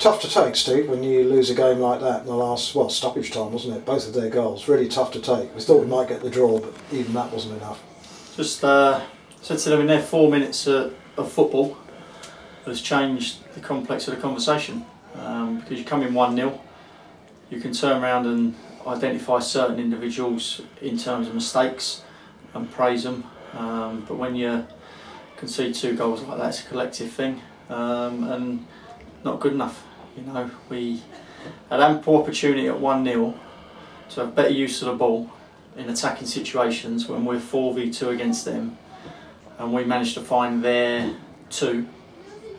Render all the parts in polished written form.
Tough to take, Steve, when you lose a game like that in the last, well, stoppage time, wasn't it? Both of their goals, really tough to take. We thought we might get the draw, but even that wasn't enough. Just said to them in their 4 minutes of football has changed the complex of the conversation. Because you come in 1-0, you can turn around and identify certain individuals in terms of mistakes and praise them. But when you concede 2 goals like that, it's a collective thing, and not good enough. You know, we had ample opportunity at 1-0 to have better use of the ball in attacking situations when we're 4v2 against them, and we managed to find their 2,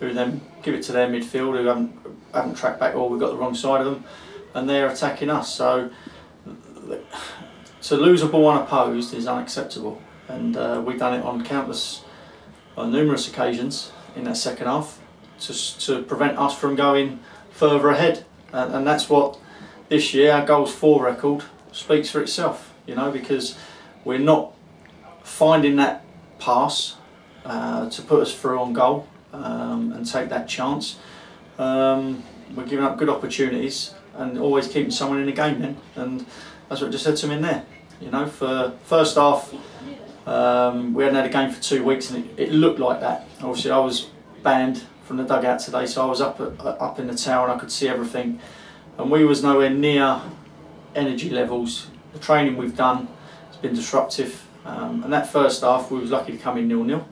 who then give it to their midfield, who haven't tracked back, or we've got the wrong side of them, and they're attacking us. So to lose a ball unopposed is unacceptable, and we've done it on numerous occasions in that second half to prevent us from going further ahead, and that's what this year our goals for record speaks for itself, you know, because we're not finding that pass to put us through on goal and take that chance. We're giving up good opportunities and always keeping someone in the game then, and that's what I just said to him in there. You know, for first half we hadn't had a game for 2 weeks, and it looked like that. Obviously I was banned from the dugout today, so I was up in the tower and I could see everything, and we was nowhere near energy levels. The training we've done has been disruptive, and that first half we was lucky to come in 0-0.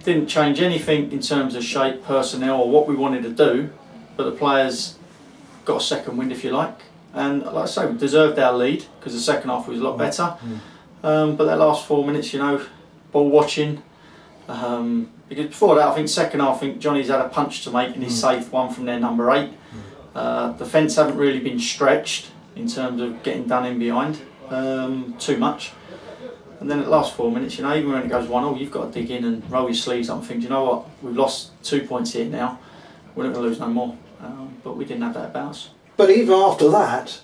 Didn't change anything in terms of shape, personnel, or what we wanted to do, but the players got a second wind, if you like, and like I say, we deserved our lead because the second half was a lot better. But that last 4 minutes, you know, ball watching, because before that, I think second half, I think Johnny's had a punch to make and he's saved one from their number 8. Defence haven't really been stretched in terms of getting done in behind too much. And then at the last 4 minutes, you know, even when it goes 1-0, you've got to dig in and roll your sleeves up and think, you know what, we've lost 2 points here now, we're not going to lose no more. But we didn't have that about us. But even after that,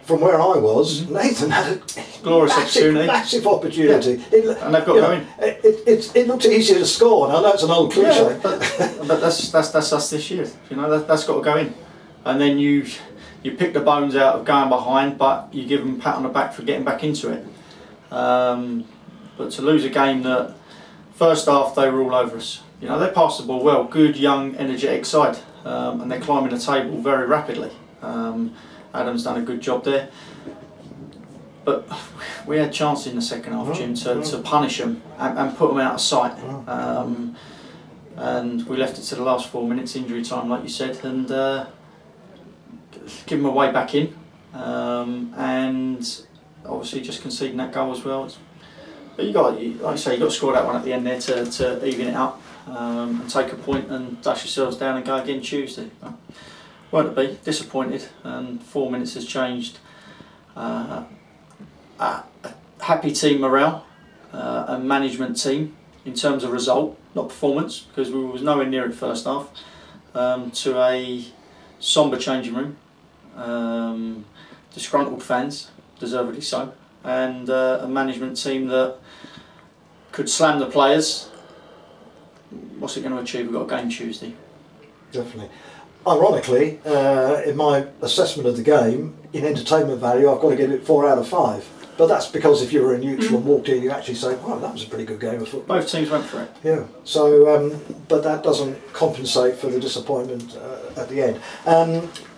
from where I was, Nathan had a glorious massive opportunity. Yeah. And they've got going. It looked easier to score, and I know it's an old cliche. Yeah, but that's us this year. You know, that's got to go in. And then you pick the bones out of going behind, but you give them a pat on the back for getting back into it. But to lose a game that first half they were all over us. You know, they passed the ball well, good, young, energetic side, and they're climbing the table very rapidly. Adam's done a good job there, but we had chances in the second half, Jim, to punish them and put them out of sight, and we left it to the last 4 minutes, injury time, like you said, and give them a way back in, and obviously just conceding that goal as well. But like I say, you got to score that one at the end there to even it up, and take a point and dash yourselves down and go again Tuesday. Won't it be disappointed, and 4 minutes has changed a happy team morale and management team in terms of result, not performance, because we was nowhere near it first half, to a sombre changing room, disgruntled fans, deservedly so, and a management team that could slam the players. What's it going to achieve? We've got a game Tuesday. Definitely. Ironically, in my assessment of the game, in entertainment value, I've got to give it 4 out of 5. But that's because if you were a neutral and walked in, you actually say, "Wow, that was a pretty good game of football." Both teams went for it. Yeah. So, but that doesn't compensate for the disappointment at the end.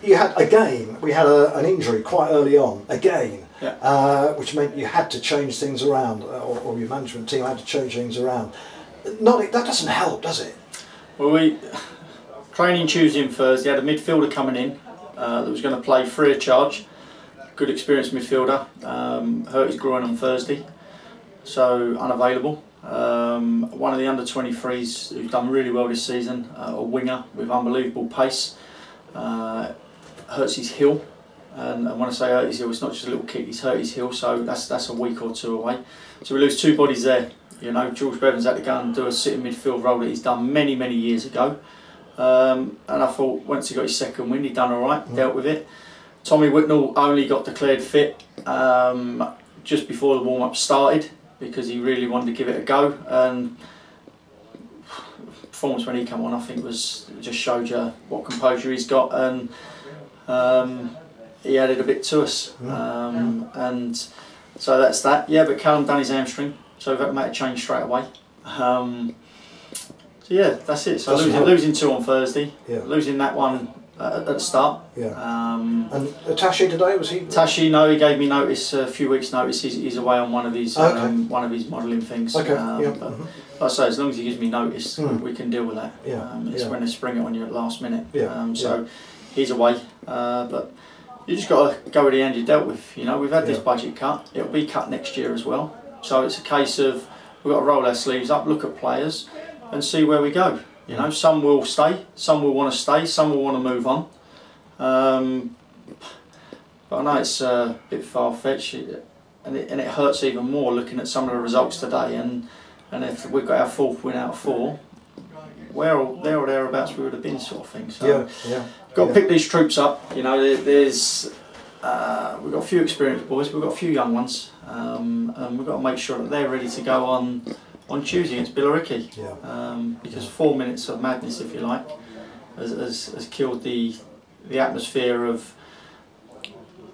You had a game. We had an injury quite early on. Again. Yeah. Which meant you had to change things around, or your management team had to change things around. That doesn't help, does it? Well, training Tuesday and Thursday, had a midfielder coming in that was going to play free of charge. Good experienced midfielder, hurt his groin on Thursday, so unavailable. One of the under-23s who's done really well this season, a winger with unbelievable pace, hurts his heel. And when I say hurt his heel, it's not just a little kick, he's hurt his heel, so that's a week or 2 away. So we lose 2 bodies there. You know, George Bevan's had to go and do a sitting midfield role that he's done many, many years ago. And I thought once he got his second win, he'd done all right, dealt with it. Tommy Whitnell only got declared fit just before the warm-up started because he really wanted to give it a go. And performance when he came on, I think, just showed you what composure he's got, and he added a bit to us. And so that's that. Yeah, but Callum done his hamstring, so we've had to make a change straight away. So yeah, that's it. So losing 2 on Thursday, losing that one at the start. And Tashi today, was he? Tashi, no, he gave me notice, a few weeks' notice. He's away on one of his modelling things. Okay. But like I say, as long as he gives me notice, we can deal with that. It's when they spring it on you at last minute. So he's away, but you just got to go with the hand you're dealt with. You know, we've had this budget cut. It'll be cut next year as well. So it's a case of we've got to roll our sleeves up, look at players, and see where we go. You know, some will stay, some will want to stay, some will want to move on. But I know it's a bit far-fetched, and it hurts even more looking at some of the results today. And if we've got our 4th win out of 4, there or thereabouts we would have been, sort of thing. So got to pick these troops up. You know, there's we've got a few experienced boys, we've got a few young ones, and we've got to make sure that they're ready to go on Tuesday against Billericay. Because 4 minutes of madness, if you like, has killed the atmosphere of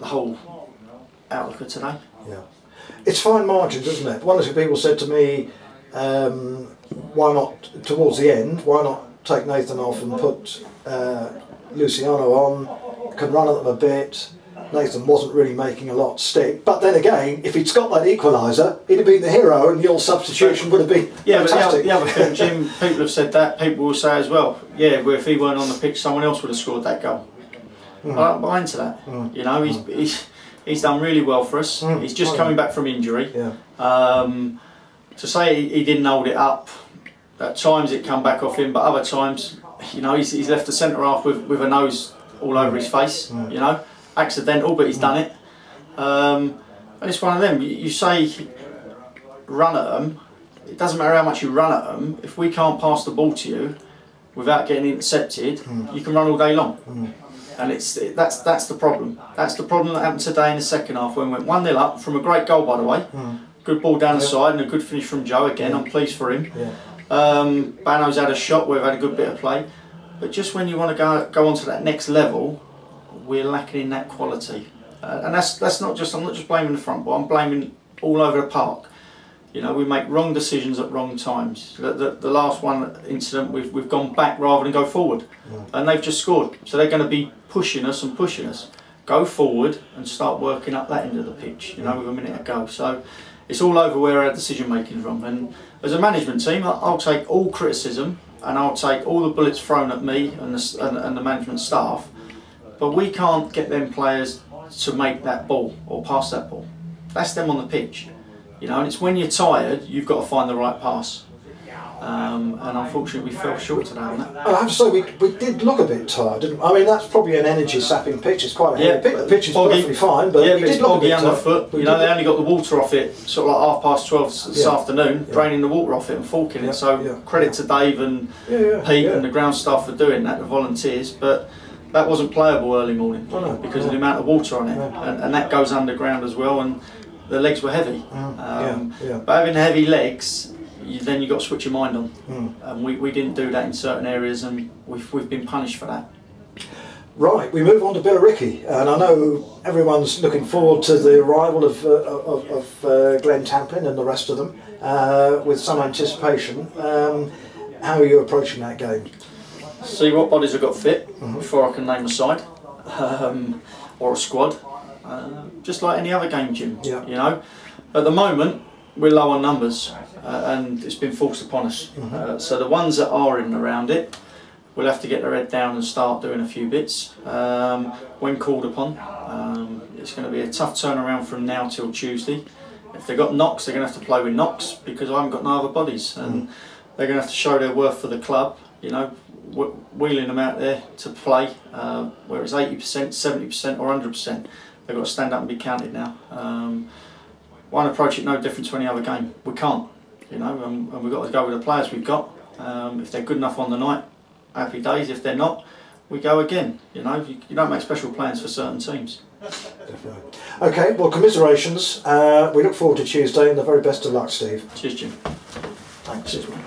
the whole outlook of today. It's fine margins, isn't it? One or two people said to me, why not, towards the end, why not take Nathan off and put Luciano on, can run at them a bit. Nathan wasn't really making a lot stick, but then again, if he'd got that equaliser, he'd have been the hero, and your substitution would have been fantastic. But the other thing, Jim, people have said that. People will say as well, yeah, well, if he weren't on the pitch, someone else would have scored that goal. I don't buy into that. You know, he's done really well for us. He's just coming back from injury. To say he didn't hold it up, at times it come back off him, but other times, you know, he's left the centre half with a nose all over his face. You know. Accidental, but he's done it. And it's one of them. You say run at them. It doesn't matter how much you run at them. If we can't pass the ball to you without getting intercepted, you can run all day long. And that's the problem. That's the problem that happened today in the second half when we went 1-0 up from a great goal, by the way. Good ball down the side and a good finish from Joe again. I'm pleased for him. Bano's had a shot. We've had a good bit of play. But just when you want to go on to that next level, we're lacking in that quality, and that's not just. I'm not just blaming the front, but I'm blaming all over the park. You know, we make wrong decisions at wrong times. The last one incident, we've gone back rather than go forward, and they've just scored. So they're going to be pushing us and pushing us. Go forward and start working up that end of the pitch. You know, with a minute to go. So it's all over where our decision making is wrong. And as a management team, I'll take all criticism and I'll take all the bullets thrown at me and the management staff. But we can't get them players to make that ball or pass that ball. That's them on the pitch, you know. And it's when you're tired, you've got to find the right pass. And unfortunately, we fell short today on that. I have to say, we did look a bit tired, didn't we? I mean, that's probably an energy-sapping pitch. It's quite a heavy pitch. The pitch is perfectly fine, but it did it's look a bit underfoot. You know, they only got the water off it sort of like 12:30 this afternoon, draining the water off it and forking it. So credit to Dave and Pete and the ground staff for doing that, the volunteers. But that wasn't playable early morning because of the amount of water on it, and that goes underground as well. And the legs were heavy. But having heavy legs, then you've got to switch your mind on. And we didn't do that in certain areas, and we've been punished for that. Right, we move on to Billericay, and I know everyone's looking forward to the arrival of Glenn Tamplin and the rest of them with some anticipation. How are you approaching that game? See what bodies have got fit before I can name a side or a squad. Just like any other game, Jim. You know, at the moment we're low on numbers, and it's been forced upon us. So the ones that are in and around it, we'll have to get their head down and start doing a few bits when called upon. It's going to be a tough turnaround from now till Tuesday. If they've got knocks, they're going to have to play with knocks because I haven't got no other bodies, and they're going to have to show their worth for the club. You know, wheeling them out there to play, where it's 80%, 70% or 100%. They've got to stand up and be counted now. Won't approach it no different to any other game. We can't, you know, and we've got to go with the players we've got. If they're good enough on the night, happy days. If they're not, we go again. You know, you don't make special plans for certain teams. Definitely. Okay, well, commiserations. We look forward to Tuesday, and the very best of luck, Steve. Cheers, Jim. Thanks. Cheers, man.